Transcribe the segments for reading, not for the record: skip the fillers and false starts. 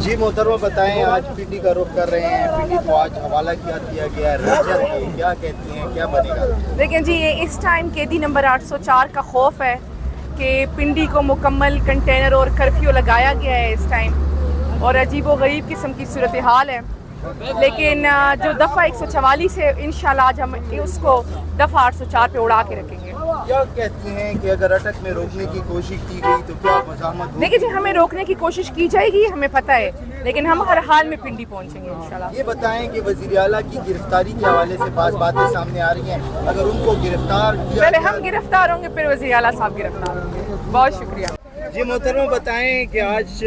جی محترمہ بتائیں، آج پنڈی کا رخ کر رہے ہیں، پنڈی کو آج حوالہ کیا گیا رینجر کے، کیا کہتی ہیں، کیا بنے گا؟ دیکھیں جی، یہ اس ٹائم قیدی نمبر 804 کا خوف ہے کہ پنڈی کو مکمل کنٹینر اور کرفیو لگایا گیا ہے اس ٹائم، اور عجیب و غریب قسم کی صورتحال ہے، لیکن جو دفعہ 144 ہے انشاءاللہ آج ہم اس کو دفعہ 804 پہ اڑا کے رکھیں گے۔ کیا کہتی ہیں کہ اگر اٹک میں روکنے کی کوشش کی گئی تو کیا مزاحمت ہوگی؟ دیکھیں جی، ہمیں روکنے کی کوشش کی جائے گی، ہمیں پتہ ہے، لیکن ہم ہر حال میں پنڈی پہنچیں گے انشاءاللہ۔ یہ بتائیں کہ وزیر اعلیٰ کی گرفتاری کے حوالے سے بعض باتیں سامنے آ رہی ہیں، اگر ان کو گرفتار کیا پہلے ہم گرفتار ہوں گے پھر وزیر اعلیٰ صاحب گرفتار ہوں گے۔ بہت شکریہ۔ جی محترمہ بتائیں کہ آج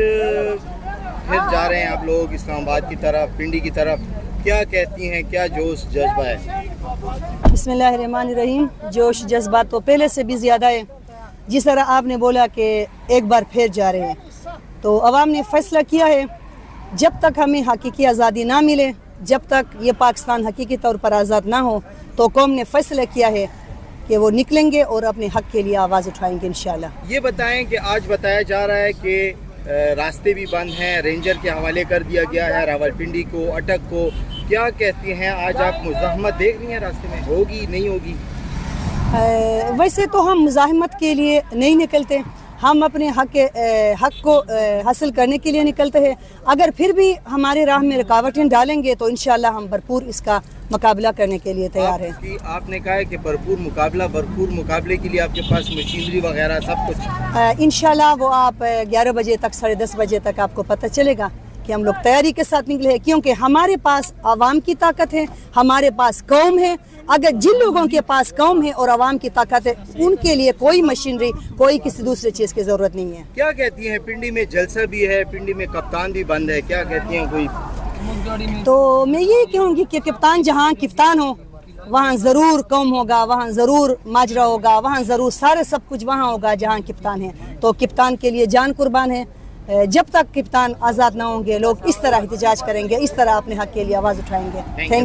پھر جا رہے ہیں آپ لوگ اسلام آباد کی طرف، پنڈی کی طرف، کیا کہتی ہیں، کیا جوش جذبہ ہے؟ بسم اللہ الرحمن الرحیم۔ جوش جذبہ تو پہلے سے بھی زیادہ ہے، جس طرح آپ نے بولا کہ ایک بار پھر جا رہے ہیں، تو عوام نے فیصلہ کیا ہے جب تک ہمیں حقیقی آزادی نہ ملے، جب تک یہ پاکستان حقیقی طور پر آزاد نہ ہو، تو قوم نے فیصلہ کیا ہے کہ وہ نکلیں گے اور اپنے حق کے لیے آواز اٹھائیں گے انشاءاللہ۔ یہ بتائیں کہ آج بتایا جا رہا ہے کہ راستے بھی بند ہیں، رینجر کے حوالے کر دیا گیا ہے راولپنڈی کو، اٹک کو، کیا کہتی ہیں آج آپ مزاحمت دیکھ رہی ہیں راستے میں، ہوگی نہیں ہوگی؟ ویسے تو ہم مزاحمت کے لیے نہیں نکلتے، ہم اپنے حق کو حاصل کرنے کے لیے نکلتے ہیں، اگر پھر بھی ہمارے راہ میں رکاوٹیں ڈالیں گے تو انشاءاللہ ہم بھرپور اس کا مقابلہ کرنے کے لیے تیار ہیں۔ آپ نے کہا ہے کہ بھرپور مقابلے کے لیے آپ کے پاس مشینری وغیرہ سب کچھ؟ انشاءاللہ وہ آپ 11 بجے تک 10:30 بجے تک آپ کو پتہ چلے گا کہ ہم لوگ تیاری کے ساتھ نکلے ہیں، کیونکہ ہمارے پاس عوام کی طاقت ہے، ہمارے پاس قوم ہے۔ اگر جن لوگوں کے پاس قوم ہے اور عوام کی طاقت ہے، ان کے لیے کوئی مشینری، کوئی کسی دوسرے چیز کی ضرورت نہیں ہے۔ کیا کہتی ہیں، پنڈی میں جلسہ بھی ہے، پنڈی میں کپتان بھی بند ہے، کیا کہتی ہیں کوئی؟ تو میں یہی کہوں گی کہ کپتان جہاں کپتان ہو وہاں ضرور قوم ہوگا، وہاں ضرور ماجرا ہوگا، وہاں ضرور سب کچھ وہاں ہوگا جہاں کپتان ہے، تو کپتان کے لیے جان قربان ہے۔ جب تک کپتان آزاد نہ ہوں گے، لوگ اس طرح احتجاج کریں گے، اس طرح اپنے حق کے لیے آواز اٹھائیں گے۔ Thank you.